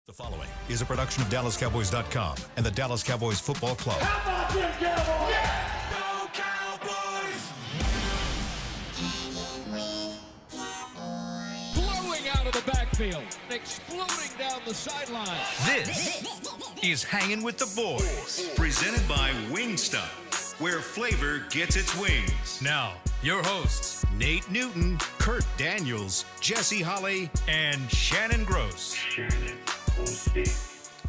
The following is a production of DallasCowboys.com and the Dallas Cowboys Football Club. How about them Cowboys? Yeah! Go Cowboys! Blowing out of the backfield, exploding down the sideline. This is Hangin' with the Boys, presented by Wingstop, where flavor gets its wings. Now, your hosts, Nate Newton, Kurt Daniels, Jesse Holley, and Shannon Gross.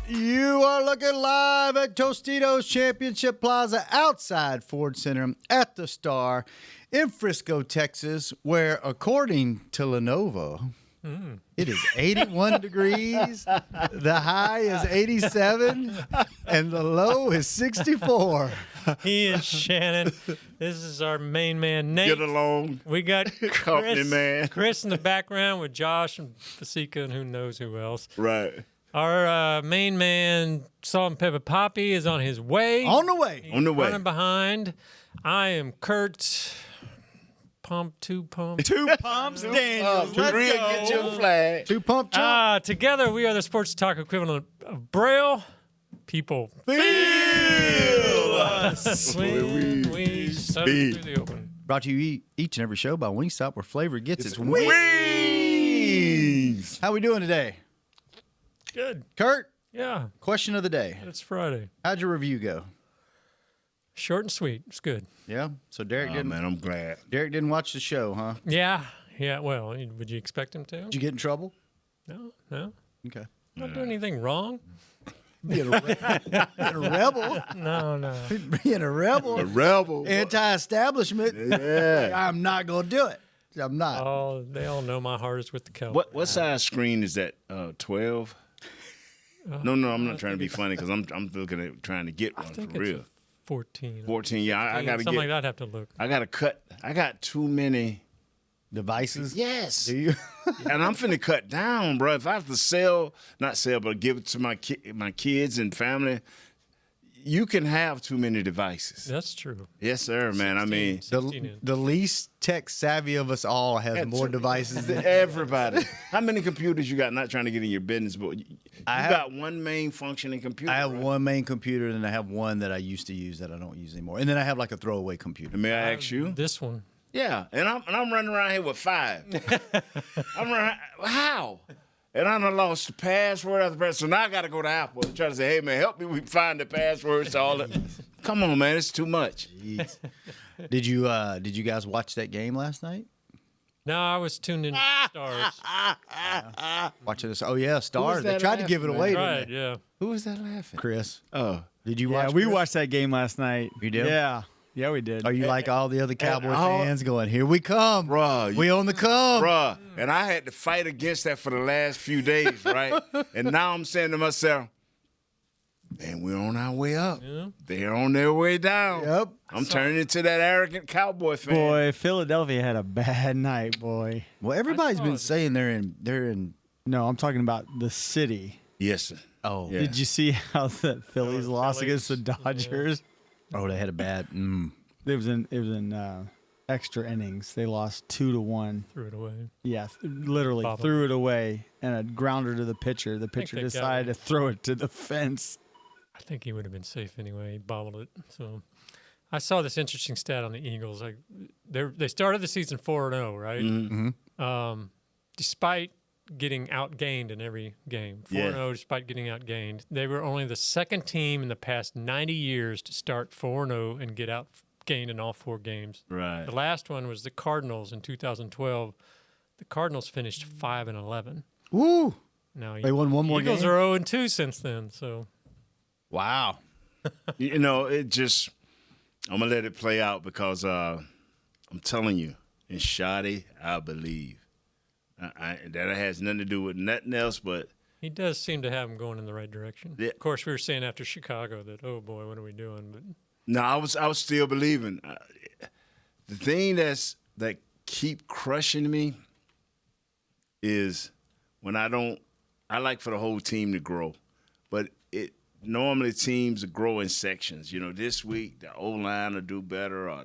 You are looking live at Tostitos Championship Plaza outside Ford Center at the Star in Frisco, Texas, where, according to Lenovo, it is 81 degrees, the high is 87, and the low is 64. He is Shannon. This is our main man, Nate. Get along. We got Company man. Chris in the background with Josh and Fasika and who knows who else. Right. Our main man, Salt and Pepper Poppy, is on his way. On the way. He's On the way. running behind. I am Kurt. Two pumps. Two pumps, Daniels. Let's get your flag. Two pump chump. Together, we are the sports talk equivalent of Braille. People Feel us. when we step through speak. the open. Brought to you each and every show by Wingstop, where flavor gets its Wings. How we doing today? Good. Kurt, Yeah, question of the day. it's Friday. How'd your review go? Short and sweet. It's good. Yeah? So Derek Oh, man, I'm glad. didn't watch the show, huh? Yeah. Well, would you expect him to? Did you get in trouble? No. Okay. Not doing anything wrong. Being a rebel. No. Being a rebel. A rebel. Anti-establishment. Yeah. I'm not going to do it. I'm not. Oh, they all know my heart is with the Cowboys. What size screen is that? 12? No, I'm not trying to be funny because I'm looking at trying to get I one think for it's real. 14. 14. Yeah, I got to something get. like that. I'd have to look. I got to cut. I got too many. Devices? Yes. Do you? And I'm finna cut down, bro. If I have to not sell, but give it to my kids and family, you can have too many devices. That's true. Yes, sir, man. I mean, 16 inch. The least tech savvy of us all has more devices than everybody. How many computers you got? Not trying to get in your business, but you got one main functioning computer. I have right? one main computer, and I have one that I used to use that I don't use anymore. And then I have like a throwaway computer. May I ask you? This one. Yeah, and I'm running around here with 5. I'm running. How? And I done lost the password after password. So now I got to go to Apple and try to say, hey, man, help me find the passwords to all that. Come on, man. It's too much. Jeez. Did you guys watch that game last night? No, I was tuned in to Stars. Watching this? Oh, yeah, Stars. They that tried to give it laughing, away, Right, didn't they? yeah. Who was that laughing? Chris. Oh. Did you Yeah, watch we Chris? watched that game last night. You did? Yeah, we did. Are you like all the other Cowboy all- fans going, here we come. Bruh, We on the come. Bruh, and I had to fight against that for the last few days, right? And now I'm saying to myself, man, we're on our way up. Yeah. They're on their way down. Yep. I'm turning into that arrogant Cowboy fan. Boy, Philadelphia had a bad night, boy. Well, everybody's saw been it. saying they're in. No, I'm talking about the city. Yes, sir. Oh, Yeah. Did you see how the Phillies lost against the Dodgers? Oh, they had a bad. It was in extra innings. They lost 2-1. Threw it away. Yeah, literally Bobble. threw it away and a grounder to the pitcher. The pitcher they got decided it. to throw it to the fence. I think he would have been safe anyway. He bobbled it. So I saw this interesting stat on the Eagles. Like they started the season 4-0, right? Mm-hmm. Despite getting outgained in every game, 4-0 despite getting outgained, they were only the second team in the past 90 years to start 4-0 and get outgained in all 4 games. Right. The last one was the Cardinals in 2012. The Cardinals finished 5-11. Woo! Now They won one more Eagles game? are 0-2 since then. So Wow. You know, it just, I'm going to let it play out because I'm telling you, in Shoddy, I believe. That has nothing to do with nothing else but. he does seem to have them going in the right direction. Yeah. Of course, we were saying after Chicago that, oh boy, what are we doing? But No, I was still believing. The thing that keep crushing me is when I like for the whole team to grow, but normally teams grow in sections. You know, this week the O-line will do better, or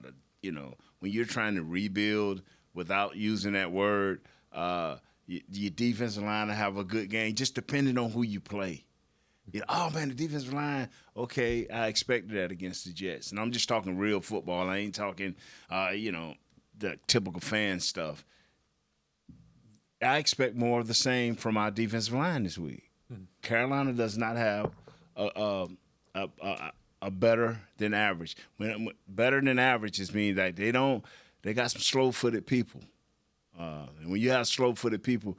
when you're trying to rebuild without using that word, your defensive line will have a good game, just depending on who you play. Oh, man, the defensive line, okay, I expected that against the Jets. And I'm just talking real football. I ain't talking, the typical fan stuff. I expect more of the same from our defensive line this week. Carolina does not have a better than average. Better than average just means that they got some slow-footed people. And when you have slow-footed people,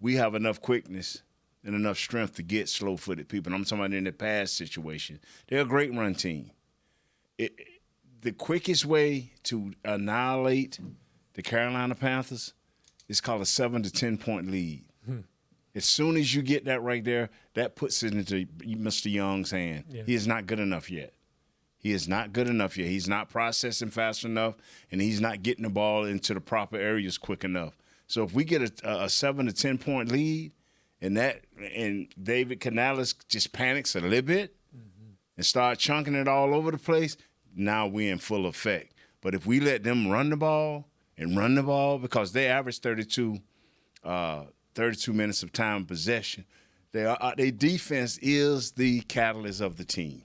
we have enough quickness and enough strength to get slow-footed people. And I'm talking about in the pass situation. They're a great run team. The quickest way to annihilate the Carolina Panthers is called a 7 to 10 point lead. As soon as you get that right there, that puts it into Mr. Young's hand. Yeah. He is not good enough yet. He's not processing fast enough, and he's not getting the ball into the proper areas quick enough. So if we get a 7 to 10 point lead, and David Canales just panics a little bit and start chunking it all over the place, now we're in full effect. But if we let them run the ball, because they average 32 minutes of time possession, their defense is the catalyst of the team.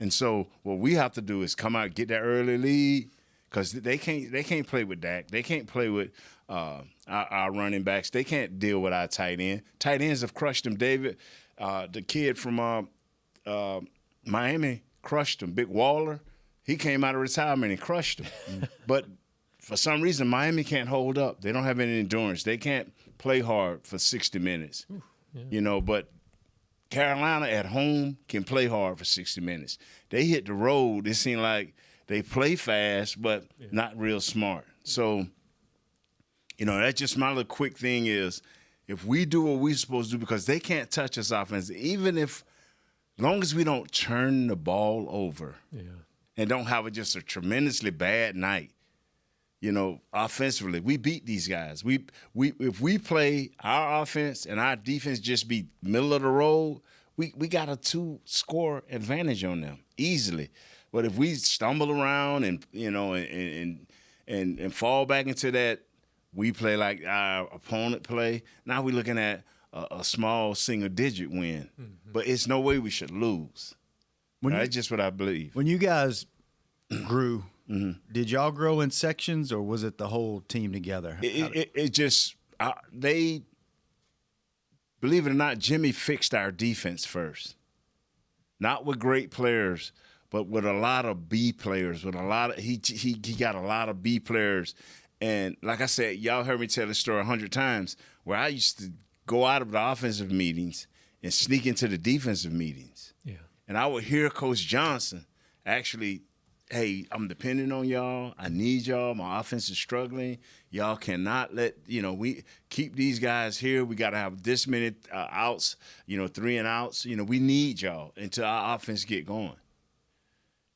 And so what we have to do is come out, get that early lead, because they can't play with Dak. They can't play with our running backs. They can't deal with our tight end. Tight ends have crushed them. David, the kid from Miami, crushed him. Big Waller, he came out of retirement and crushed him. But for some reason, Miami can't hold up. They don't have any endurance. They can't play hard for 60 minutes. But Carolina at home can play hard for 60 minutes. They hit the road. It seemed like they play fast, but not real smart. So, that's just my little quick thing is if we do what we're supposed to do, because they can't touch us offensively, as long as we don't turn the ball over and don't have just a tremendously bad night, offensively, we beat these guys. If we play our offense and our defense just be middle of the road, we got a 2-score advantage on them easily. But if we stumble around and fall back into that, we play like our opponent play. Now we're looking at a small single-digit win. But it's no way we should lose. That's just what I believe. When you guys grew, did y'all grow in sections, or was it the whole team together? They, believe it or not, Jimmy fixed our defense first. Not with great players, but with a lot of B players. He got a lot of B players. And like I said, y'all heard me tell this story 100 times, where I used to go out of the offensive meetings and sneak into the defensive meetings. Yeah. And I would hear Coach Johnson actually, hey, I'm depending on y'all. I need y'all. My offense is struggling. Y'all cannot we keep these guys here. We got to have this many outs, 3 and outs. We need y'all until our offense get going.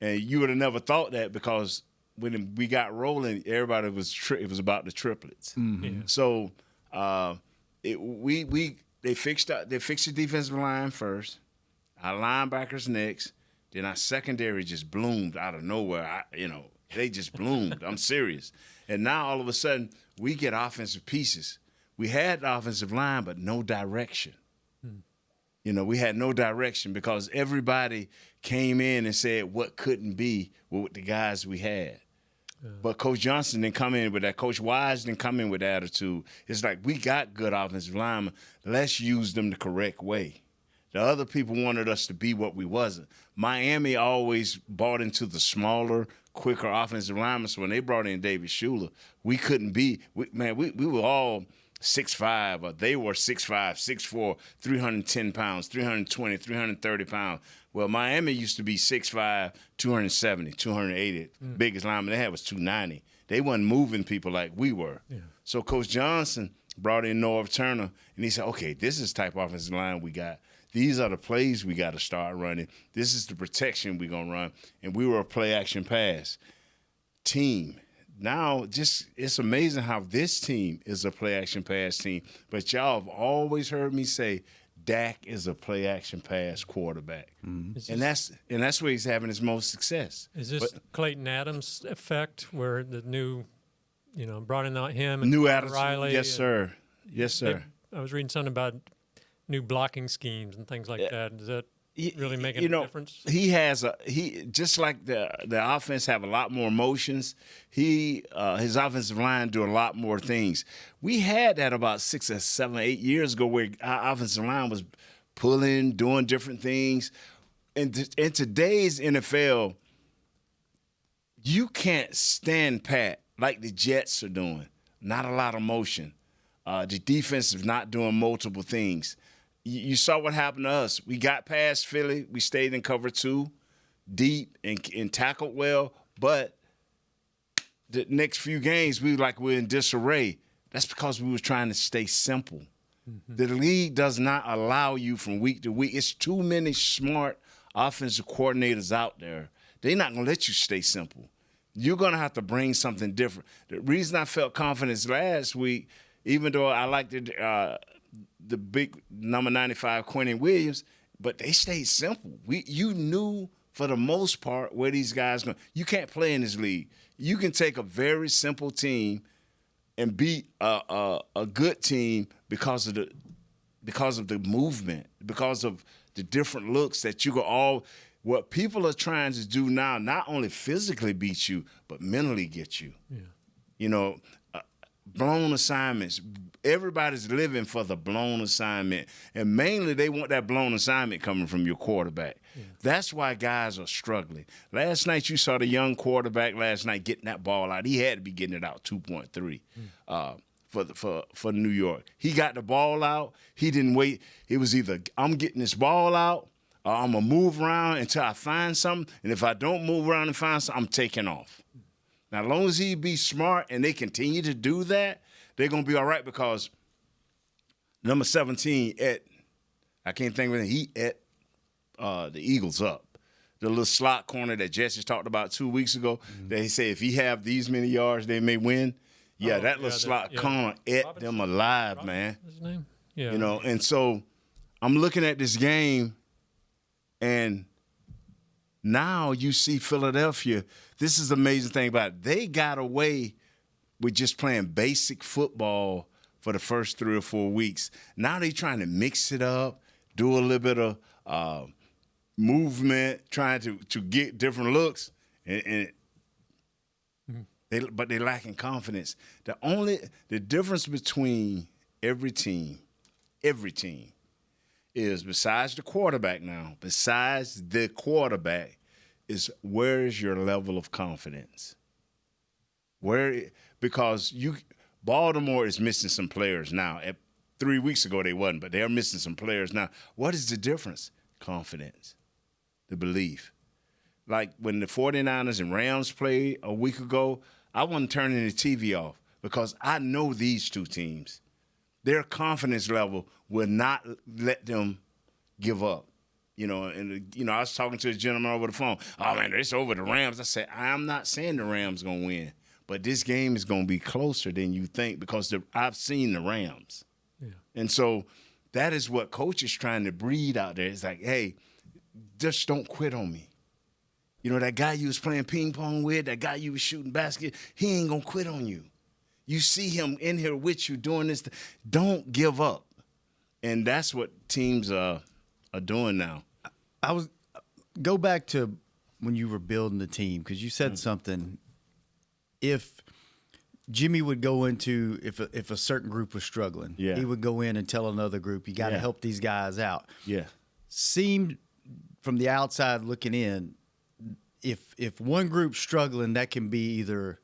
And you would have never thought that, because when we got rolling, everybody it was about the triplets. So they fixed the defensive line first, our linebackers next. Then our secondary just bloomed out of nowhere. They just bloomed. I'm serious. And now all of a sudden we get offensive pieces. We had the offensive line, but no direction. We had no direction because everybody came in and said what couldn't be with the guys we had. But Coach Johnson didn't come in with that. Coach Wise didn't come in with attitude. It's like, we got good offensive linemen. Let's use them the correct way. The other people wanted us to be what we wasn't. Miami always bought into the smaller, quicker offensive linemen. So when they brought in David Schuler, we couldn't be – we were all 6'5", or they were 6'5", 6'4", 310 pounds, 320, 330 pounds. Well, Miami used to be 6'5", 270, 280. Biggest lineman they had was 290. They wasn't moving people like we were. Yeah. So Coach Johnson brought in Norv Turner, and he said, okay, this is the type of offensive line we got. These are the plays we got to start running. This is the protection we're going to run. And we were a play-action pass team. Now, it's amazing how this team is a play-action pass team. But y'all have always heard me say Dak is a play-action pass quarterback. And that's where he's having his most success. Is this Clayton Adams effect, where the new, brought in him and new Adams? Riley? Yes, sir. Yes, sir. I was reading something about new blocking schemes and things like that. Does that really make a difference? He has just like the offense have a lot more motions. His offensive line do a lot more things. We had that about 6 or 7, 8 years ago where our offensive line was pulling, doing different things. In today's NFL, you can't stand pat like the Jets are doing. Not a lot of motion. The defense is not doing multiple things. You saw what happened to us. We got past Philly. We stayed in cover 2, deep, and tackled well. But the next few games, we're in disarray. That's because we was trying to stay simple. Mm-hmm. The league does not allow you from week to week. It's too many smart offensive coordinators out there. They're not going to let you stay simple. You're going to have to bring something different. The reason I felt confidence last week, even though I liked the big number 95 Quentin Williams, but they stayed simple. You knew for the most part where these guys going. You can't play in this league. You can take a very simple team and beat a good team because of the movement, because of the different looks that you go all. What people are trying to do now, not only physically beat you, but mentally get you. Yeah. Blown assignments. Everybody's living for the blown assignment. And mainly they want that blown assignment coming from your quarterback. Yeah. That's why guys are struggling. Last night you saw the young quarterback getting that ball out. He had to be getting it out 2.3 for New York. He got the ball out. He didn't wait. It was either I'm getting this ball out or I'm going to move around until I find something. And if I don't move around and find something, I'm taking off. Now, as long as he be smart and they continue to do that, they're going to be all right because number 17, I can't think of it, he ate the Eagles up. The little slot corner that Jesse talked about 2 weeks ago, they say if he have these many yards, they may win. Yeah, that little slot corner ate them alive, man. What's his name? Yeah. And so I'm looking at this game, and now you see Philadelphia. This is the amazing thing about it. They got away with just playing basic football for the first 3 or 4 weeks. Now they're trying to mix it up, do a little bit of movement, trying to get different looks, but they're lacking confidence. The difference between every team is besides the quarterback is where is your level of confidence? Because Baltimore is missing some players now. 3 weeks ago they wasn't, but they're missing some players now. What is the difference? Confidence, the belief. Like when the 49ers and Rams played a week ago, I wasn't turning the TV off because I know these two teams. Their confidence level will not let them give up. I was talking to a gentleman over the phone. Oh, man, it's over the Rams. I said, I'm not saying the Rams going to win, but this game is going to be closer than you think because I've seen the Rams. Yeah. And so that is what coach is trying to breed out there. It's like, hey, just don't quit on me. That guy you was playing ping pong with, that guy you was shooting basket, he ain't going to quit on you. You see him in here with you doing this. Don't give up. And that's what teams are doing now. Go back to when you were building the team because you said something. If Jimmy would go into if a certain group was struggling, he would go in and tell another group, you got to help these guys out. Yeah, seemed from the outside looking in, if one group's struggling, that can be either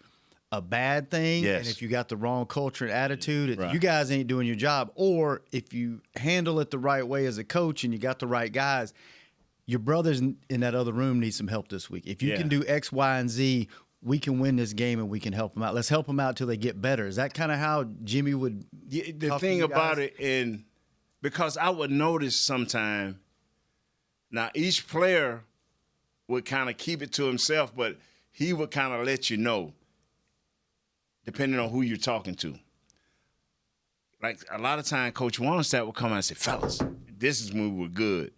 a bad thing, and if you got the wrong culture and attitude, you guys ain't doing your job. Or if you handle it the right way as a coach and you got the right guys, your brothers in that other room need some help this week. If you can do X, Y, and Z, we can win this game and we can help them out. Let's help them out till they get better. Is that kind of how Jimmy would? The thing about it, and because I would notice sometime, now each player would kind of keep it to himself, but he would kind of let you know, depending on who you're talking to. Like a lot of time, Coach Wannstedt would come out and say, fellas, this is when we were good.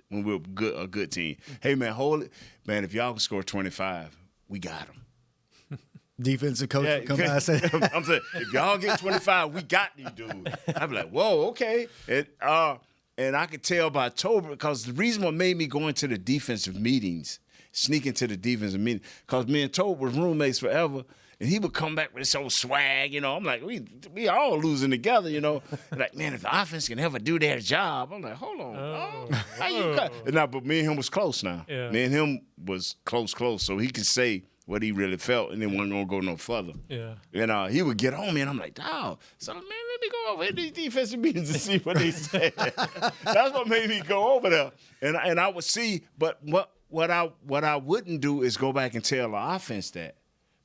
When we were a good team. Hey, man, hold it. Man, if y'all can score 25, we got them. defensive coach would come out and say, I'm saying, if y'all get 25, we got you, dude. I'd be like, whoa, okay. And I could tell by October, because the reason what made me go into the defensive meetings, sneak into the defensive meeting, because me and Tobe was roommates forever, and he would come back with this old swag, you know. I'm like, we all losing together, you know. Like, man, if the offense can ever do their job, I'm like, hold on, dog. How you got? Now, but me and him was close now. Yeah. Me and him was close, so he could say what he really felt, and then wasn't gonna go no further. Yeah. And he would get on me, and I'm like, dog, so man, let me go over in these defensive meetings and see what they say. That's what made me go over there, and I would see. But what I wouldn't do is go back and tell the offense that,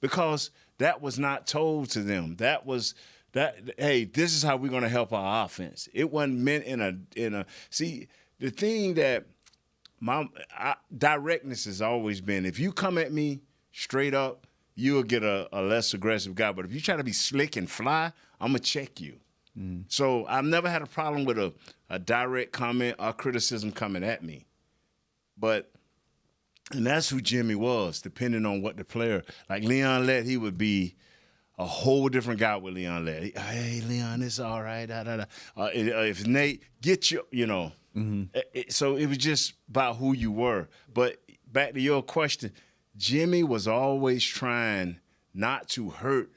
because that was not told to them. That was that. Hey, this is how we're gonna help our offense. It wasn't meant in a. See, the thing that directness has always been. If you come at me straight up, you'll get a less aggressive guy. But if you try to be slick and fly, I'm going to check you. So I've never had a problem with a direct comment or criticism coming at me. And that's who Jimmy was, depending on what the player. Like Leon Lett, he would be a whole different guy with Leon Lett. Hey, Leon, it's all right. If Nate, get you know. So it was just about who you were. But back to your question, Jimmy was always trying not to hurt.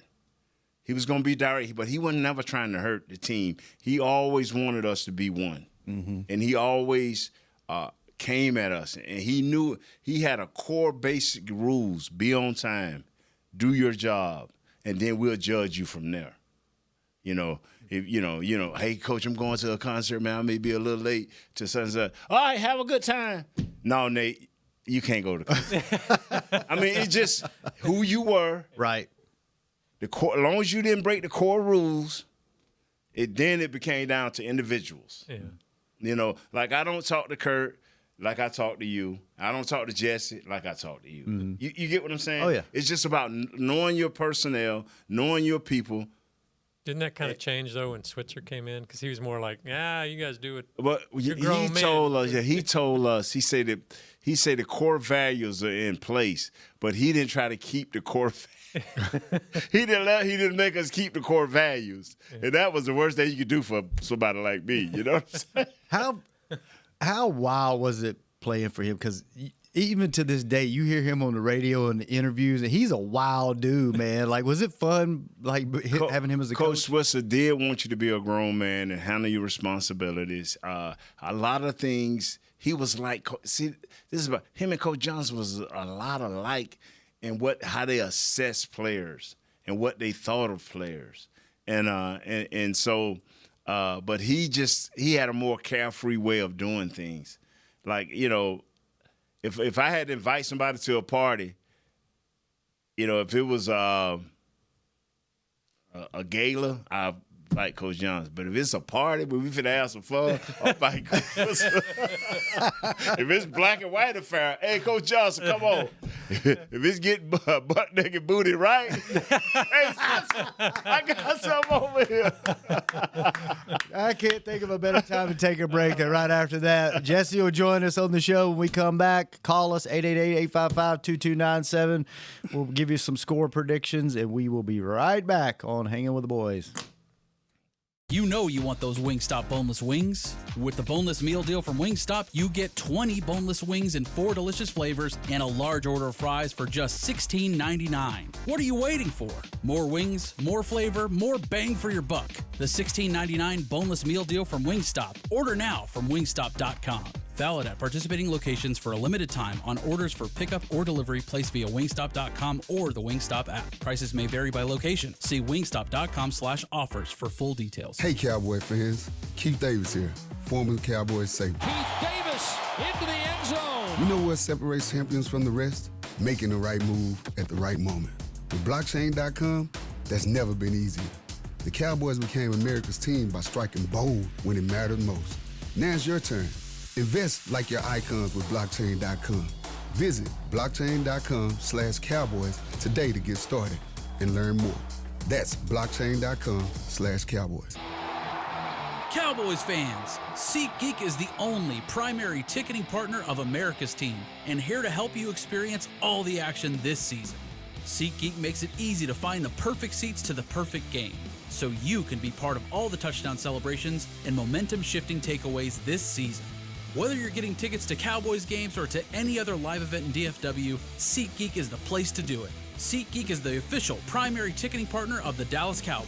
He was going to be direct, but he was never trying to hurt the team. He always wanted us to be one. And he always came at us. And he knew he had a core basic rules: be on time, do your job, and then we'll judge you from there. You know, if hey, coach, I'm going to a concert, man. I may be a little late to sunset. All right, have a good time. No, Nate, you can't go to concert. I mean, it's just who you were. right. As long as you didn't break the core rules, then it became down to individuals. Yeah. You know, like I don't talk to Kurt like I talk to you. I don't talk to Jesse like I talk to you. You get what I'm saying? Oh, yeah. It's just about knowing your personnel, knowing your people. Didn't that kind of change, though, when Switzer came in? Because he was more like, you guys do it. But You're he grown men. told us, he said the core values are in place, but he didn't try to keep the core he didn't make us keep the core values. And that was the worst thing you could do for somebody like me, you know what I'm saying? How wild was it playing for him? Because even to this day, you hear him on the radio and the interviews, and he's a wild dude, man. Like, was it fun, like having him as a coach? Switzer did want you to be a grown man and handle your responsibilities. A lot of things, he was like, see, this is about him and Coach Johnson was a lot alike in how they assess players and what they thought of players, and so. But he had a more carefree way of doing things. Like, you know, if I had to invite somebody to a party, you know, if it was a gala, I like Coach Johnson. But if it's a party where we finna have some fun, I'm like, if it's black and white affair, hey, Coach Johnson, come on. If it's getting butt naked booty right, hey, I got something over here. I can't think of a better time to take a break than right after that. Jesse will join us on the show when we come back. Call us 888-855-2297. We'll give you some score predictions, and we will be right back on Hanging with the Boys. You know you want those Wingstop boneless wings. With the boneless meal deal from Wingstop, you get 20 boneless wings in 4 delicious flavors and a large order of fries for just $16.99. What are you waiting for? More wings, more flavor, more bang for your buck. The $16.99 boneless meal deal from Wingstop. Order now from wingstop.com. Valid at participating locations for a limited time on orders for pickup or delivery placed via wingstop.com or the Wingstop app. Prices may vary by location. See wingstop.com/offers for full details. Hey, Cowboy fans. Keith Davis here, former Cowboys safety. Keith Davis into the end zone. You know what separates champions from the rest? Making the right move at the right moment. With blockchain.com, that's never been easier. The Cowboys became America's team by striking bold when it mattered most. Now it's your turn. Invest like your icons with blockchain.com. Visit blockchain.com/cowboys today to get started and learn more. That's blockchain.com/cowboys. Cowboys fans, SeatGeek is the only primary ticketing partner of America's team and here to help you experience all the action this season. SeatGeek makes it easy to find the perfect seats to the perfect game, so you can be part of all the touchdown celebrations and momentum-shifting takeaways this season. Whether you're getting tickets to Cowboys games or to any other live event in DFW, SeatGeek is the place to do it. SeatGeek is the official primary ticketing partner of the Dallas Cowboys.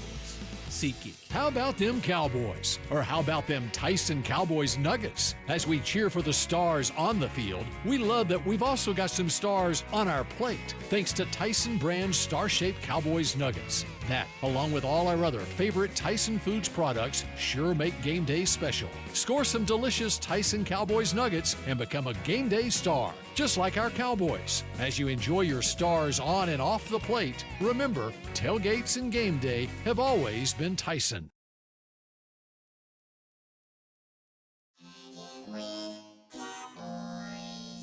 SeatGeek. How about them Cowboys? Or how about them Tyson Cowboys Nuggets? As we cheer for the stars on the field, we love that we've also got some stars on our plate, thanks to Tyson brand star-shaped Cowboys Nuggets. That, along with all our other favorite Tyson Foods products, sure make game day special. Score some delicious Tyson Cowboys Nuggets and become a game day star, just like our Cowboys. As you enjoy your stars on and off the plate, remember, tailgates and game day have always been Tyson.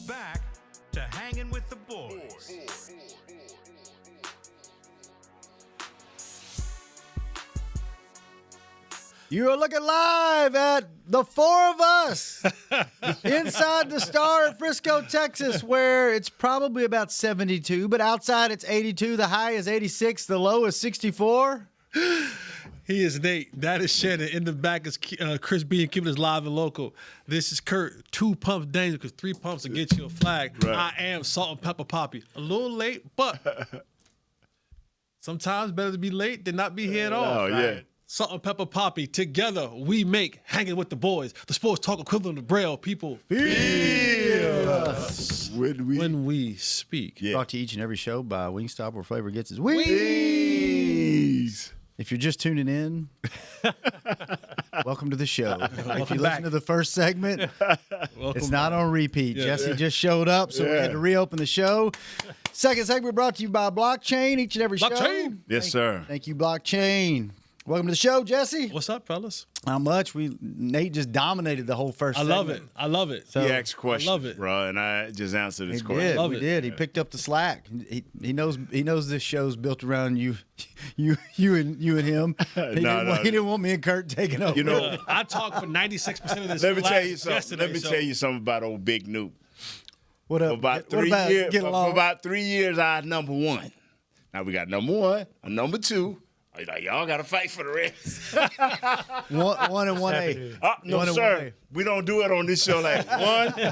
Back to Hangin' with the Boys. You're looking live at the four of us inside the Star in Frisco, Texas, where it's probably about 72, but outside it's 82. The high is 86. The low is 64. He is Nate. That is Shannon. In the back is Chris B and keeping us live and local. This is Kurt. 2 pumps dangerous because 3 pumps will get you a flag. Right. I am Salt and Pepper Poppy. A little late, but sometimes better to be late than not be here at all. Oh, yeah. Salt and Pepper Poppy. Together we make Hanging with the Boys, the sports talk equivalent of Braille. People Feel us when we speak. Yeah. Brought to each and every show by Wingstop, where flavor gets its wings. If you're just tuning in, welcome to the show. If you listen to the first segment, it's not on repeat. Yeah. Jesse just showed up, so we had to reopen the show. Second segment brought to you by Blockchain, each and every show. Blockchain. Yes, sir. Thank you, Blockchain. Welcome to the show, Jesse. What's up, fellas? Not much. Nate just dominated the whole first I segment. love it. I love it. So, He asked questions, love it. bro, and I just answered his He question. did. Love We it. did. He picked up the slack. He knows this show's built around you and him. He didn't want me and Kurt taking over. You know, I talked for 96% of this. let me tell you last something. yesterday, Let me so- tell you something about old Big Noob. What up? For about What 3 about years, get for along? about 3 years, I had number one. Now we got number one, a number two. Like, y'all got to fight for the rest. one and 1A. No, One and sir. 1A. We don't do it on this show like 1, 2.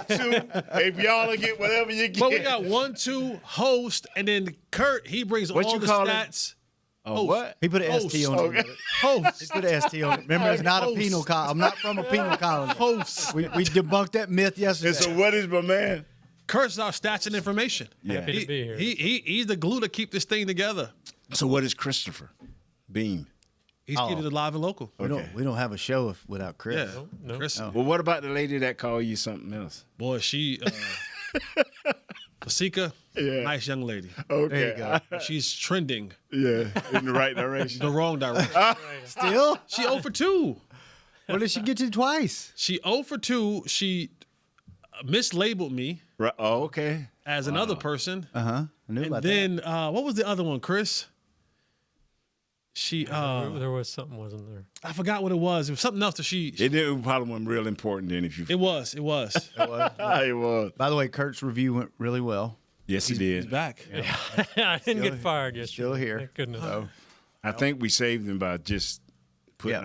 If y'all will get whatever you get. But we got 1, 2 host, and then Kurt, he brings What all you the call it? stats. Oh, what? He put an Host. ST on it. Okay. Host. He put an ST on it. Remember, it's not a Host. penal colony. I'm not from a penal colony. Host. We debunked that myth yesterday. And so what is my man? Kurt's our stats and information. Happy to be here. He's the glue to keep this thing together. So what is Christopher Beam? He's keeping it live and local. we don't have a show without Chris. Yeah. No. Chris. Well, what about the lady that called you something else? Boy, she Fasika, nice young lady. Okay. There you go. She's trending Yeah, in the right direction. the wrong direction. Still? She 0 for 2. What did she get to twice? She 0 for 2. She mislabeled me Right. Oh, okay. as another person. I knew And about then what was the other one, Chris? She There was something, wasn't there? I forgot what it was. It was something else that she It probably wasn't real important then if you. it was. It was. By the way, Kurt's review went really well. Yes, he He's did. back. I didn't get fired yesterday. Still here. Thank goodness. I think we saved him by just putting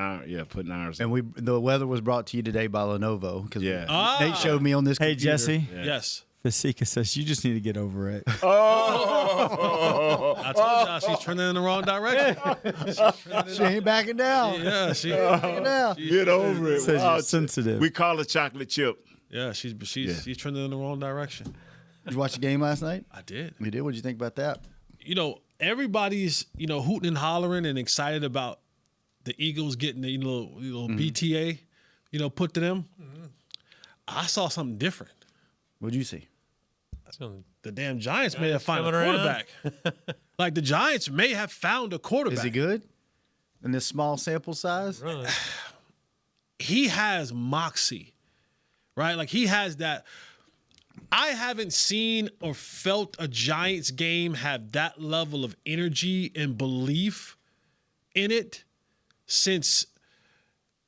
putting ours. And the weather was brought to you today by Lenovo because Yeah. Nate showed me on this. Hey, computer. Jesse. Yes. Fasika says you just need to get over it. Oh. I told y'all she's trending in the wrong direction. She ain't backing down. Yeah, she Backing down. Get over it. Says Wow. you're sensitive. We call it chocolate chip. yeah, she's trending in the wrong direction. Did you watch the game last night? I did. You did. What did you think about that? You know, everybody's, hooting and hollering and excited about the Eagles getting the little BTA, put to them. I saw something different. What'd you see? The damn Giants may have found a coming around. quarterback. Like the Giants may have found a quarterback. Is he good? In this small sample size? Really? He has moxie, right? Like he has that. I haven't seen or felt a Giants game have that level of energy and belief in it since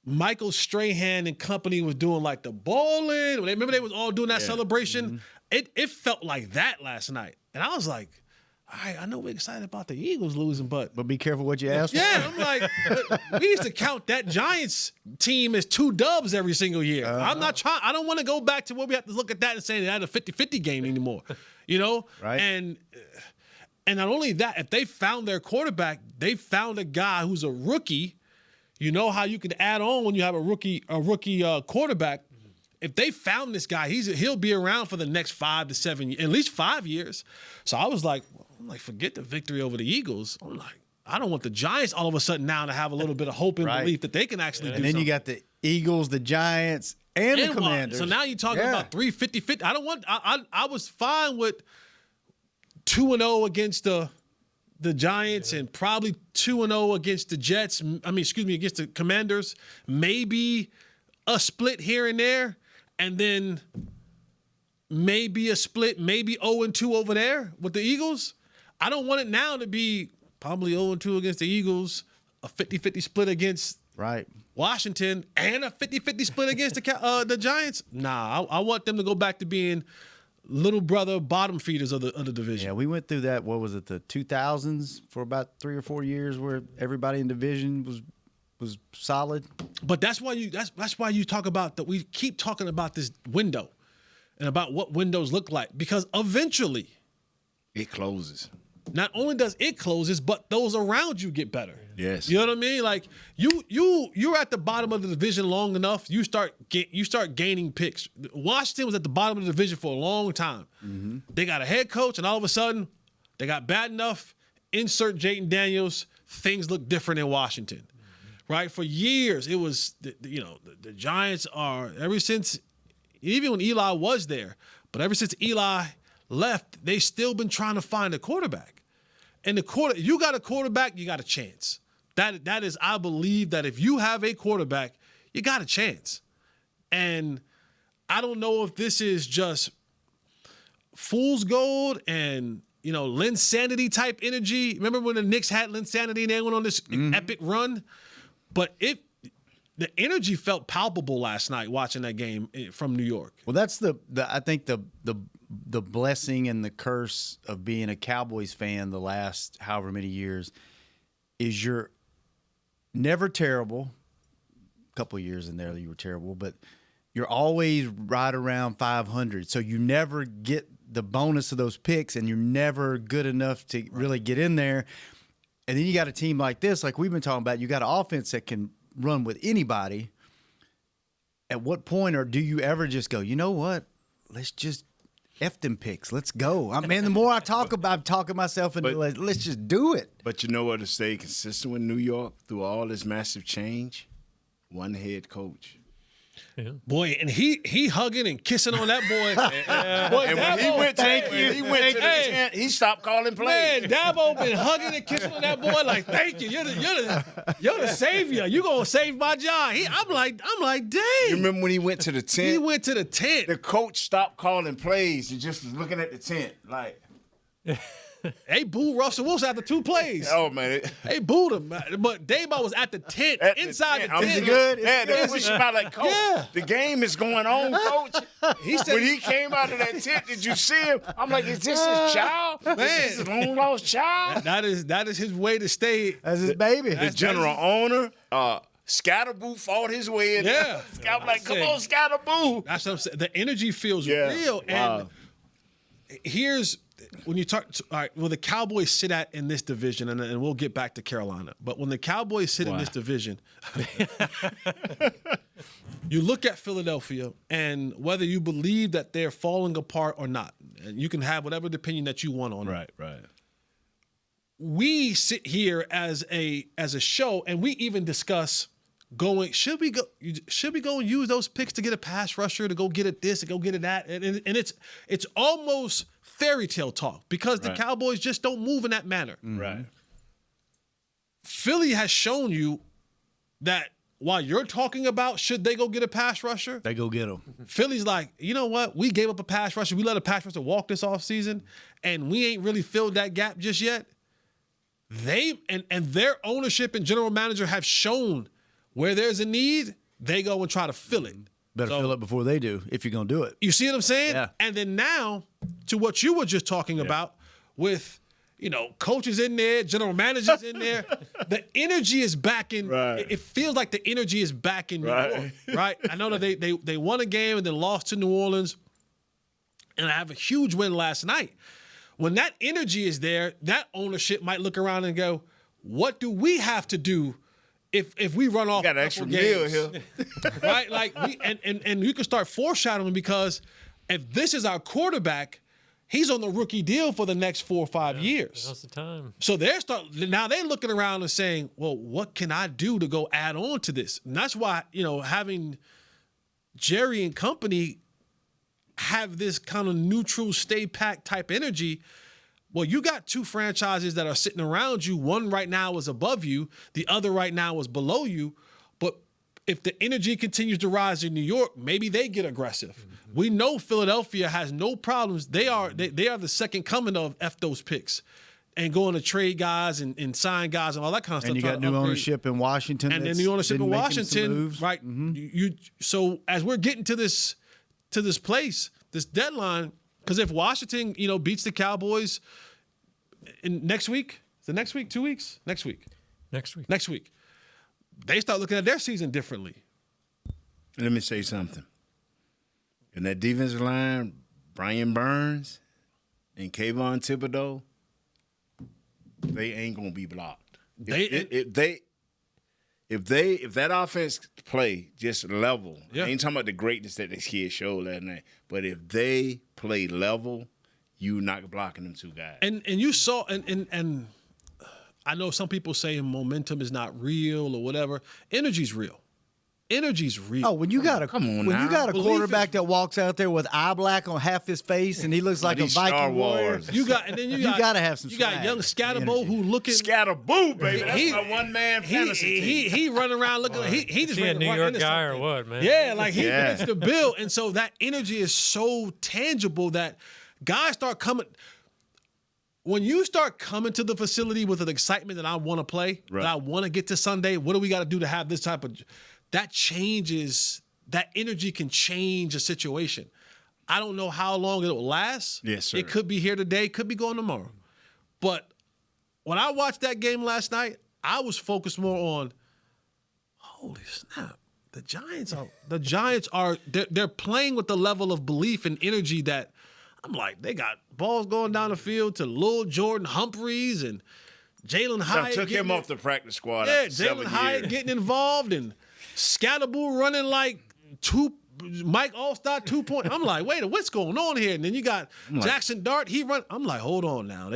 Michael Strahan and company was doing like the bowling. Remember they was all doing that celebration? It felt like that last night. And I was like, all right, I know we're excited about the Eagles losing, but be careful what you ask for. yeah, I'm like, we used to count that Giants team as 2 dubs every single year. I'm not trying. I don't want to go back to where we have to look at that and say they had a 50-50 game anymore, you know? Right. And not only that, if they found their quarterback, they found a guy who's a rookie. You know how you can add on when you have a rookie quarterback. If they found this guy, he'll be around for the next 5 to 7 years, at least 5 years. So I was like, forget the victory over the Eagles. I'm like, I don't want the Giants all of a sudden now to have a little bit of hope and belief that they can actually do And then something. you got the Eagles, the Giants, and the Commanders. So now you're talking about 3-50-50. I don't want. I was fine with 2-0 against the Giants and probably 2-0 against the Jets. Against the Commanders. Maybe a split here and there, and then maybe a split, maybe 0-2 over there with the Eagles. I don't want it now to be probably 0-2 against the Eagles, a 50-50 split against Washington, and a 50-50 split against the Giants. Nah, I want them to go back to being little brother bottom feeders of the division. Yeah, we went through that. What was it, the 2000s for about 3 or 4 years, where everybody in division was solid. But that's why you talk about that. We keep talking about this window and about what windows look like, because eventually it closes. Not only does it closes, but those around you get better. Yes. You know what I mean? Like you're at the bottom of the division long enough, you start gaining picks. Washington was at the bottom of the division for a long time. Mm-hmm. They got a head coach, and all of a sudden, they got bad enough. Insert Jayden Daniels. Things look different in Washington, right? For years, it was the Giants are, ever since, even when Eli was there, but ever since Eli left, they still been trying to find a quarterback. And you got a quarterback, you got a chance. That is, I believe that if you have a quarterback, you got a chance. And I don't know if this is just fool's gold and Linsanity type energy. Remember when the Knicks had Linsanity and they went on this epic run? But the energy felt palpable last night watching that game from New York. Well, that's I think the blessing and the curse of being a Cowboys fan the last however many years is you're never terrible. A couple of years in there you were terrible, but you're always right around 500. So you never get the bonus of those picks, and you're never good enough to really get in there. And then you got a team like this, like we've been talking about. You got an offense that can run with anybody. At what point, or do you ever just go, you know what? Let's just F them picks. Let's go. The more I talk about, I'm talking myself into let's just do it. But you know what, to stay consistent with New York through all this massive change? One head coach. Yeah. Boy, and he hugging and kissing on that boy. Boy, and when he went to the tent, he stopped calling plays. Man, Dabo been hugging and kissing on that boy like, thank you. You're the savior. You gonna save my job. I'm like, dang. You remember when he went to the tent? He went to the tent. The coach stopped calling plays and just was looking at the tent like. They booed Russell Wilson after 2 plays. Oh, man. They booed him. But Daboll was at the tent, inside the tent. Is it good? Yeah, they push him out like, coach, the game is going on, coach. He said, when he came out of that tent, did you see him? I'm like, is this his child? Man. Is this his long-lost child? That is his way to stay. That's his baby. The general owner, Scatterboo fought his way in. Yeah. I'm like, come on, Scatterboo. That's what I'm saying. The energy feels real. Wow. And here's when you talk. All right, well, the Cowboys sit at in this division, and we'll get back to Carolina. But when the Cowboys sit in this division, you look at Philadelphia, and whether you believe that they're falling apart or not, and you can have whatever opinion that you want on it. Right. We sit here as a show, and we even discuss should we go and use those picks to get a pass rusher, to go get it this, to go get it that, and it's almost fairy tale talk because the Cowboys just don't move in that manner. Right. Philly has shown you that while you're talking about should they go get a pass rusher, they go get them. Philly's like, you know what? We gave up a pass rusher. We let a pass rusher walk this offseason, and we ain't really filled that gap just yet. They and their ownership and general manager have shown where there's a need, they go and try to fill it. Better fill it before they do, if you're going to do it. You see what I'm saying? Yeah. And then now, to what you were just talking about with coaches in there, general managers in there. The energy is back in. Right. It feels like the energy is back in New York, right? I know that they won a game and then lost to New Orleans, and I have a huge win last night. When that energy is there, that ownership might look around and go, "What do we have to do if we run off got a an couple extra meal games?" here. Right? Like and you can start foreshadowing, because if this is our quarterback, he's on the rookie deal for the next 4 or 5 years. Now's the time. So they're looking around and saying, well, what can I do to go add on to this? And that's why, having Jerry and company have this kind of neutral, stay packed type energy. Well, you got two franchises that are sitting around you. One right now is above you. The other right now is below you. But if the energy continues to rise in New York, maybe they get aggressive. Mm-hmm. We know Philadelphia has no problems. They are the second coming of F those picks and going to trade guys and sign guys and all that kind of stuff. And you got new ownership in Washington. And then new ownership in Washington, right? Mm-hmm. So as we're getting to this place, this deadline, because if Washington, beats the Cowboys in next week, is it next week, 2 weeks? Next week. They start looking at their season differently. Let me say something. In that defensive line, Brian Burns and Kayvon Thibodeau, they ain't gonna be blocked. If that offense play just level, I ain't talking about the greatness that this kid showed last night, but if they play level, you not blocking them two guys. And you saw and I know some people say momentum is not real or whatever. Energy's real. Oh, when you got a quarterback that walks out there with eye black on half his face and he looks like a Viking warrior, you got to have some. You got young Scatterbo who looking Scatterboo, baby. That's my one man fantasy team. He running around looking like he just a New York guy or what, man? Yeah, like he fits the bill, and so that energy is so tangible that guys start coming. When you start coming to the facility with an excitement that I want to play, that I want to get to Sunday, what do we got to do to have this type of – that changes – that energy can change a situation. I don't know how long it will last. Yes, sir. It could be here today, could be going tomorrow. But when I watched that game last night, I was focused more on, holy snap, the Giants are they're playing with the level of belief and energy that – I'm like, they got balls going down the field to Lil Jordan Humphreys and Jalen Hyatt. Took him off the practice squad. Yeah, Jalen Hyatt getting involved and Scatterboo running like Mike Allstott 2 point. I'm like, wait, what's going on here? And then you got Jackson Dart. He run. I'm like, hold on now.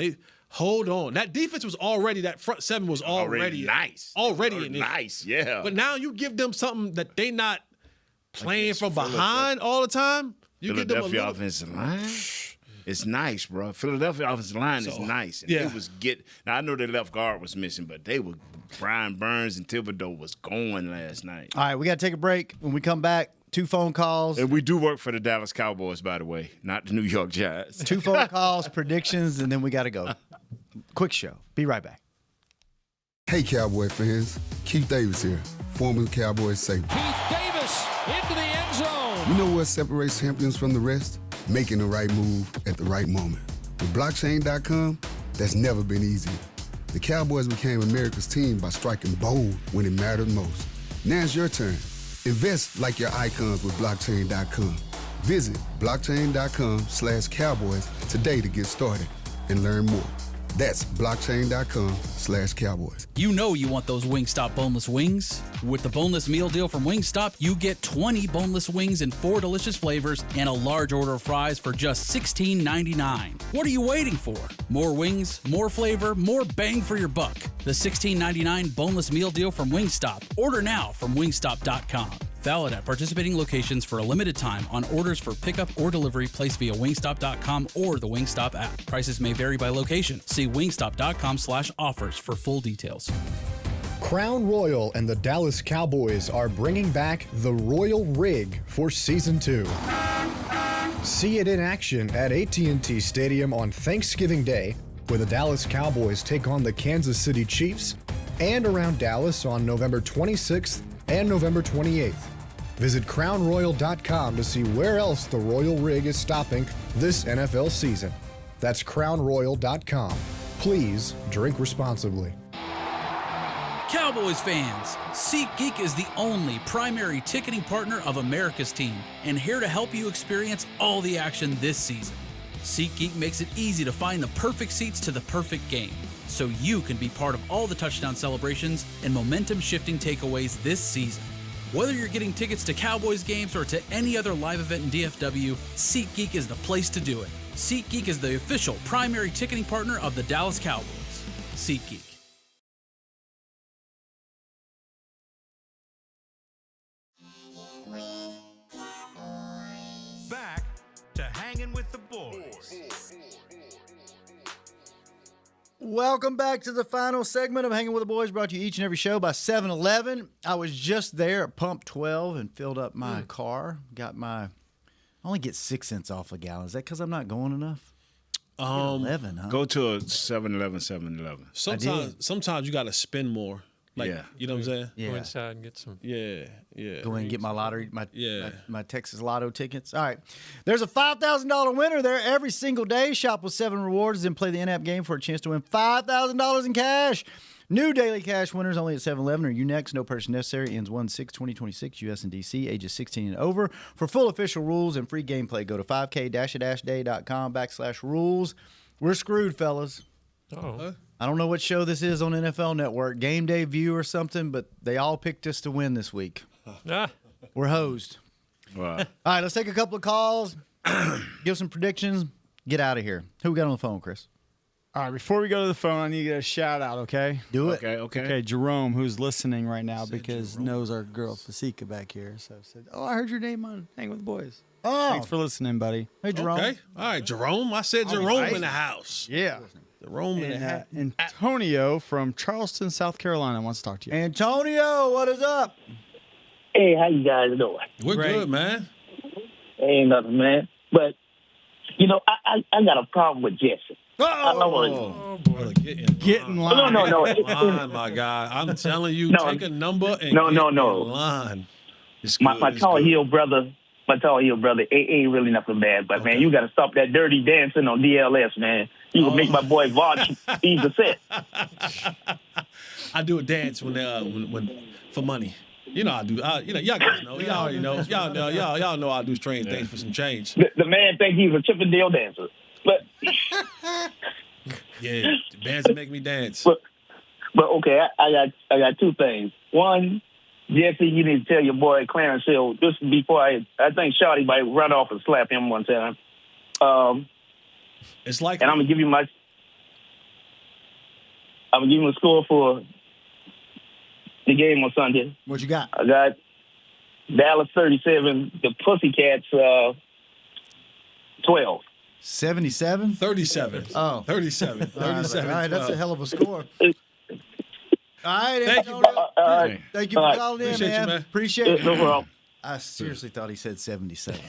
Hold on. That defense was already, that front seven was already nice. Already nice, yeah. But now you give them something that they not playing from behind all the time. You get them a Philadelphia offensive line. It's nice, bro. Philadelphia offensive line is nice. And it was now I know their left guard was missing, but Brian Burns and Thibodeau was going last night. All right, we got to take a break. When we come back, 2 phone calls. And we do work for the Dallas Cowboys, by the way, not the New York Giants. 2 phone calls, predictions, and then we got to go. Quick show. Be right back. Hey, Cowboy fans. Keith Davis here, former Cowboys safety. Keith Davis into the end zone. You know what separates champions from the rest? Making the right move at the right moment. With blockchain.com, that's never been easier. The Cowboys became America's team by striking bold when it mattered most. Now it's your turn. Invest like your icons with blockchain.com. Visit blockchain.com/Cowboys today to get started and learn more. That's blockchain.com/Cowboys. You know you want those Wingstop boneless wings. With the boneless meal deal from Wingstop, you get 20 boneless wings in 4 delicious flavors and a large order of fries for just $16.99. What are you waiting for? More wings, more flavor, more bang for your buck. The $16.99 boneless meal deal from Wingstop. Order now from wingstop.com. Valid at participating locations for a limited time on orders for pickup or delivery placed via wingstop.com or the Wingstop app. Prices may vary by location. See wingstop.com/offers for full details. Crown Royal and the Dallas Cowboys are bringing back the Royal Rig for Season 2. See it in action at AT&T Stadium on Thanksgiving Day, where the Dallas Cowboys take on the Kansas City Chiefs, and around Dallas on November 26th and November 28th. Visit crownroyal.com to see where else the Royal Rig is stopping this NFL season. That's crownroyal.com. Please drink responsibly. Cowboys fans, SeatGeek is the only primary ticketing partner of America's team and here to help you experience all the action this season. SeatGeek makes it easy to find the perfect seats to the perfect game, so you can be part of all the touchdown celebrations and momentum-shifting takeaways this season. Whether you're getting tickets to Cowboys games or to any other live event in DFW, SeatGeek is the place to do it. SeatGeek is the official primary ticketing partner of the Dallas Cowboys. SeatGeek. Back to Hanging with the Boys. Welcome back to the final segment of Hanging with the Boys, brought to you each and every show by 7-Eleven. I was just there at Pump 12 and filled up my car. I only get 6 cents off a gallon. Is that because I'm not going enough? 11, huh? Go to a 7-Eleven. Sometimes you got to spend more. Like, Yeah. You know what I'm saying? Yeah. Go inside and get some. Yeah. Go in and get my lottery, my Yeah. Texas Lotto tickets. All right. There's a $5,000 winner there every single day. Shop with 7 rewards, then play the in-app game for a chance to win $5,000 in cash. New daily cash winners only at 7-Eleven. Are you next? No purchase necessary. Ends 1/6/2026. U.S. and D.C. Ages 16 and over. For full official rules and free gameplay, go to 5k-day.com/rules. We're screwed, fellas. Oh. I don't know what show this is on NFL Network, Game Day View or something, but they all picked us to win this week. We're hosed. Wow. All right, let's take a couple of calls, give some predictions, get out of here. Who we got on the phone, Chris? All right, before we go to the phone, I need to get a shout out, okay? Do it. Okay. Jerome, who's listening right now because knows our girl Fasika back here. So said, I heard your name on Hang with the Boys. Oh, Thanks for listening, buddy. Hey, Jerome. Okay. All right, Jerome. I said Jerome in the house. Yeah. Jerome in the house. Antonio from Charleston, South Carolina wants to talk to you. Antonio, what is up? Hey, how you guys doing? We're good, man. Ain't nothing, man. But, I got a problem with Jesse. Brother, get in line. No. Line, my guy. I'm telling you, take a number and No. get in line. My tall heel brother, it ain't really nothing bad. But, man, you got to stop that dirty dancing on DLS, man. You can make my boy Vaughn ease the set. I do a dance when for money. You know I do. Y'all guys know. Y'all already know. Y'all know I do strange things for some change. The man think he's a Chippendale dancer. But yeah, bands that make me dance. But okay, I got 2 things. One, Jesse, you need to tell your boy Clarence Hill this before I think Shawty might run off and slap him one time. It's like, and I'm gonna give you a score for the game on Sunday. What you got? I got Dallas 37, the Pussycats 12. 77? 37. Oh. 37. 37. All right, that's a hell of a score. All right, Thank you, Antonio. bro. Thank you for calling in, Appreciate you, man. Appreciate it. No problem. I seriously thought he said 77.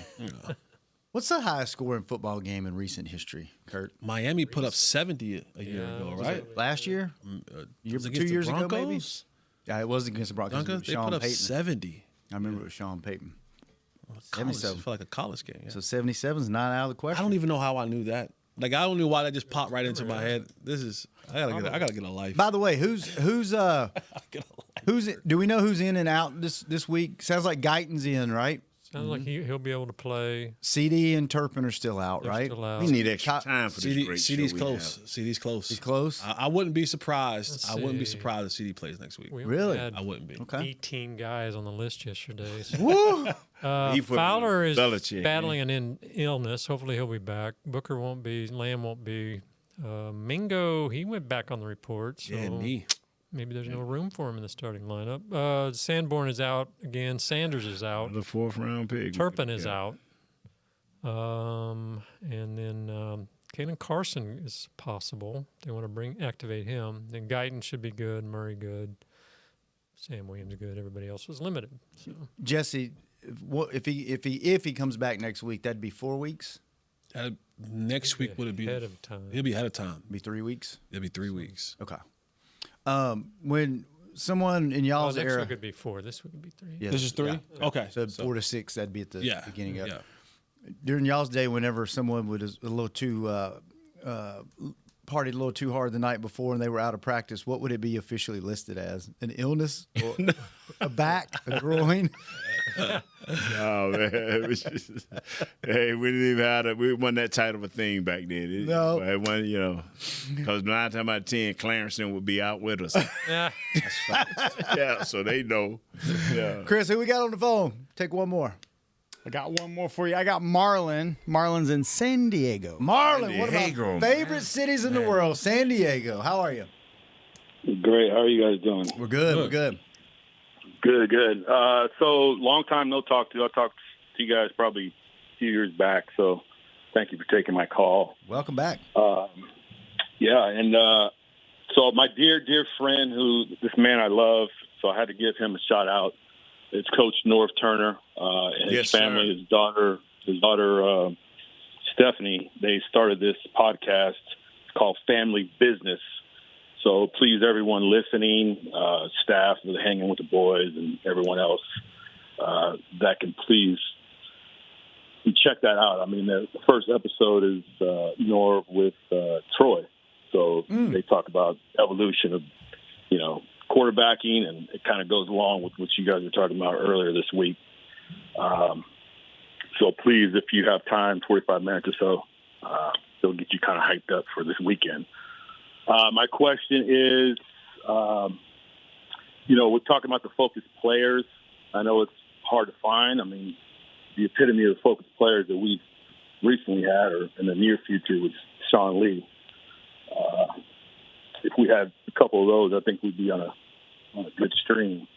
What's the highest scoring football game in recent history, Kurt? Miami put up 70 a year ago, right? Last year? Was it 2 years ago, maybe? Broncos? Yeah, it wasn't against the Broncos. It was They Sean put up Payton. 70. I remember it was Sean Payton. College, 77. it felt like a college game. Yeah. So 77 is not out of the question. I don't even know how I knew that. Like, I don't know why that just popped right into my head. I gotta get a life. By the way, who's do we know who's in and out this week? Sounds like Guyton's in, right? Sounds like he'll be able to play. CD and Turpin are still out, right? Still out. We need extra time for this great CD's show close. CD's close. He's close. I wouldn't be surprised. Let's I wouldn't be see. surprised if CD plays next week. We Really? had I wouldn't be. Okay. 18 guys on the list yesterday. So. Woo! He put Fowler is Belichick, battling an illness. Hopefully he'll be back. Booker won't be. Lamb won't be. Mingo, he went back on the report. So maybe there's no room for him in the starting lineup. Sanborn is out again. Sanders is out. The 4th round pick. Turpin is out. And then Kaden Carson is possible. They want to activate him. Then Guyton should be good. Murray good. Sam Williams good. Everybody else was limited. So. Jesse, if he comes back next week, that'd be 4 weeks. Next week would it be ahead of time? It'll be ahead of time. Be 3 weeks. It'll be 3 weeks. Okay. When someone in y'all's next era, week would be 4. This week would be 3. Yeah, This is 3? yeah. Okay. So 4 to 6, that'd be at the beginning of. Yeah. During y'all's day, whenever someone was a little too partied a little too hard the night before and they were out of practice, what would it be officially listed as? An illness? Or a back? A groin? Oh, man. It was just, hey, we didn't even have we wasn't that tight of a thing back then. No. It wasn't, because 9 times out of 10, Clarenson would be out with us. Yeah. Yeah, so they know. Yeah. Chris, who we got on the phone? Take one more. I got one more for you. I got Marlon. Marlon's in San Diego. Marlon, one of Diego, my favorite cities in the world, San Diego. How are you? Great. How are you guys doing? We're good. We're good. Good. So long time no talk to. I talked to you guys probably a few years back. So thank you for taking my call. Welcome back. Yeah, and so my dear friend, this man I love, so I had to give him a shout out. It's Coach North Turner and his family, sir. his daughter Stephanie. They started this podcast called Family Business. So please, everyone listening, staff with Hanging with the Boys and everyone else, that can please check that out. I mean, the first episode is Norv with Troy. So they talk about evolution of, quarterbacking, and it kind of goes along with what you guys were talking about earlier this week. So please, if you have time, 45 minutes or so, it'll get you kind of hyped up for this weekend. My question is, we're talking about the focused players. I know it's hard to find. I mean, the epitome of the focused players that we've recently had or in the near future was Sean Lee. If we had a couple of those, I think we'd be on a good stream.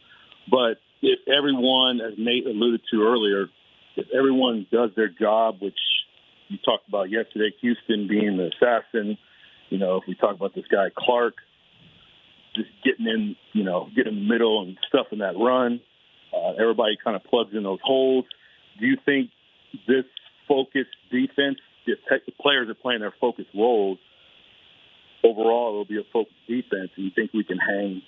But if everyone, as Nate alluded to earlier, if everyone does their job, which you talked about yesterday, Houston being the assassin, if we talk about this guy Clark, just getting in the middle and stuff in that run, everybody kind of plugs in those holes. Do you think this focused defense, if the players are playing their focused roles, overall it'll be a focused defense, and you think we can hang,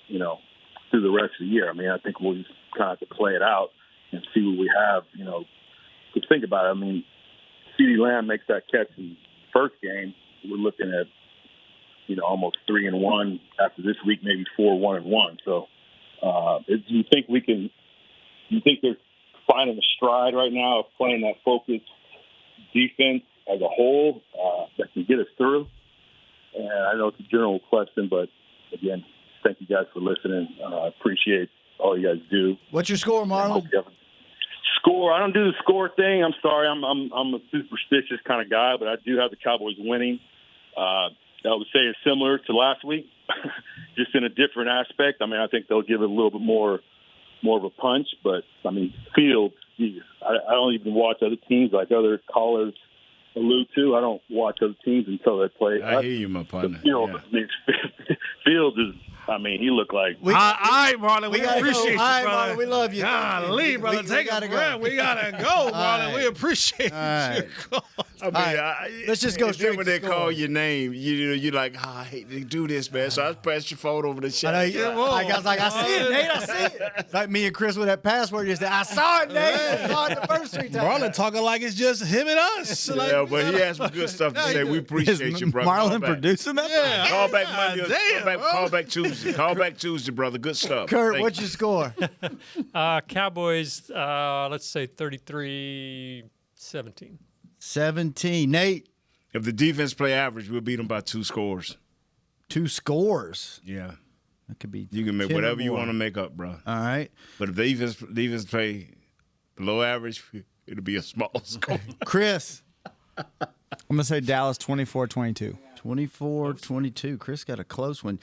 through the rest of the year? I mean, I think we'll just kind of have to play it out and see what we have, to think about it. I mean, CeeDee Lamb makes that catch in the first game. We're looking at, almost 3-1 after this week, maybe 4-1-1. So, do you think they're finding a stride right now of playing that focused defense as a whole that can get us through? And I know it's a general question, but again, thank you guys for listening. I appreciate all you guys do. What's your score, Marlon? Score? I don't do the score thing. I'm sorry. I'm a superstitious kind of guy, but I do have the Cowboys winning. I would say it's similar to last week, just in a different aspect. I mean, I think they'll give it a little bit more of a punch. But I mean, Fields, geez, I don't even watch other teams like other callers allude to. I don't watch other teams until they play. I hear you, my partner. Fields is, he looked like. All right, Marlon. We appreciate you, brother. Marlon, we love you. Golly, brother. Take a breath. We got to go, Marlon. Right. We appreciate Right. your call. Let's just go straight when to they score. call your name, you're like, I hate to do this, man. So I press your phone over the chat. I was like, I see it, Nate. I see it. It's like me and Chris with that password. You said, I saw it, Nate. I saw it the first 3 times. Marlon talking like it's just him and us. Yeah, but he has some good stuff to say. We appreciate you, brother. Marlon producing that? Yeah. Call back Monday. Damn, Call back Tuesday. Call back Tuesday, brother. Good stuff. Kurt, Thank what's you. your score? Cowboys, let's say 33-17. 17. Nate, If the defense play average, we'll beat them by 2 scores. 2 scores. Yeah. That could be. You can make 10 or whatever you more. want to make up, bro. All right. But if the defense play below average, it'll be a small score. Chris, I'm going to say Dallas 24-22. 24-22. Chris got a close one.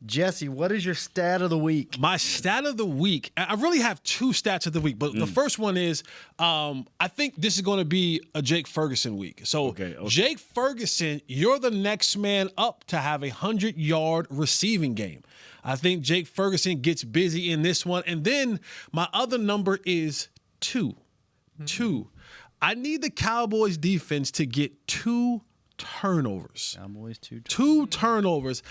Jesse, what is your stat of the week? My stat of the week, I really have 2 stats of the week, but the first one is I think this is going to be a Jake Ferguson week. So, Okay. Jake Ferguson, you're the next man up to have a 100-yard receiving game. I think Jake Ferguson gets busy in this one. And then my other number is 2. 2. I need the Cowboys defense to get 2 turnovers. Cowboys 2 turnovers.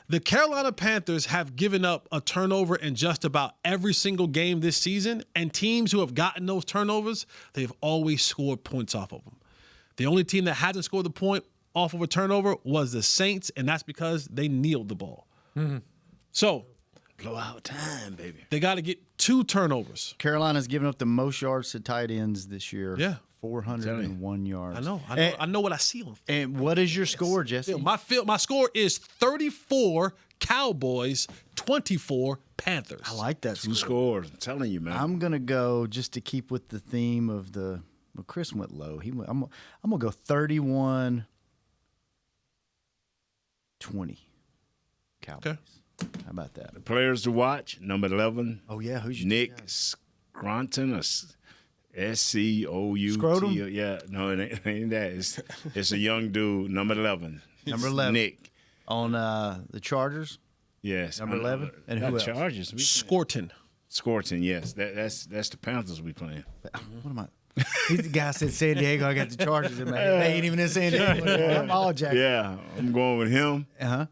The Carolina Panthers have given up a turnover in just about every single game this season, and teams who have gotten those turnovers, they've always scored points off of them. The only team that hasn't scored the point off of a turnover was the Saints, and that's because they kneeled the ball. Mm-hmm. So blowout time, baby. They got to get 2 turnovers. Carolina's given up the most yards to tight ends this year. Yeah. 401 yards. I know what I see on. And what is your score, Jesse? My score is 34 Cowboys, 24 Panthers. I like that Two scores. I'm telling you, man. I'm gonna go just to keep with the theme of the. Well, Chris went low. I'm gonna go 31-20 Cowboys. Okay. How about that? The players to watch, number 11. Oh, yeah. Who's your Nick Scranton or S-C-O-U-T. Scrotum? Yeah, no, it ain't that. It's a young dude, number 11. Number 11. Nick. On the Chargers? Yes. Number 11? And who else? Chargers. Scorton, yes. That's the Panthers we playing. What am I? He's the guy said San Diego. I got the Chargers in my head. They ain't even in San Diego. I'm all jacked. Yeah, I'm going with him. Uh-huh.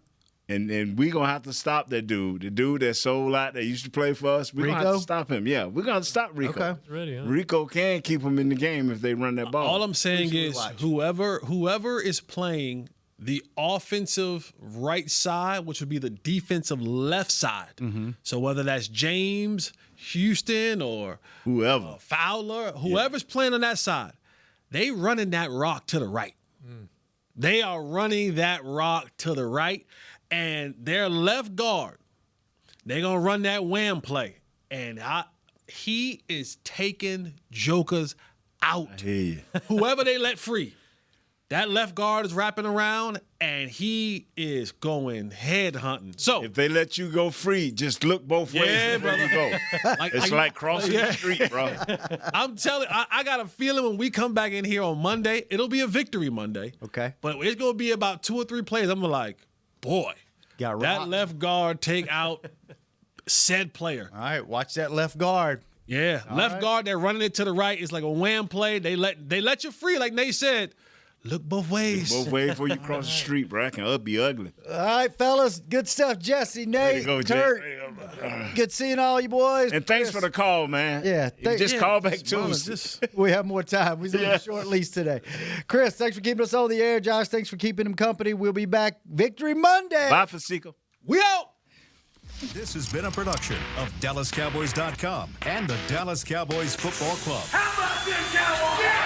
And we going to have to stop that dude. The dude that sold out that used to play for us. We're going to have to stop him. Yeah, we're going to stop Rico. Okay. Ready, huh? Rico can keep him in the game if they run that ball. All I'm saying is whoever is playing the offensive right side, which would be the defensive left side. Mm-hmm. So whether that's James, Houston, or whoever, Fowler, whoever's playing on that side, they running that rock to the right. They are running that rock to the right, and their left guard, they're going to run that wham play. And he is taking jokers out. I hear you. Whoever they let free, that left guard is wrapping around, and he is going head hunting. So if they let you go free, just look both ways before you go. It's like crossing the street, bro. I'm telling you, I got a feeling when we come back in here on Monday, it'll be a victory Monday. Okay. But it's going to be about 2 or 3 plays. I'm like, boy, Got that rocked. left guard take out said player. All right, watch that left guard. Yeah, left guard, they're running it to the right. It's like a wham play. They let you free, like Nate said. Look both ways. Look both ways before you cross the street, bro. It can be ugly. All right, fellas. Good stuff. Jesse, Nate, Go, Kurt. Good seeing all you boys. And thanks for the call, man. Yeah. Just call back Tuesday. We have more time. We're on a short lease today. Chris, thanks for keeping us on the air. Josh, thanks for keeping them company. We'll be back Victory Monday. Bye, Fasico. We out. This has been a production of DallasCowboys.com and the Dallas Cowboys Football Club. How about this, Cowboys? Yeah!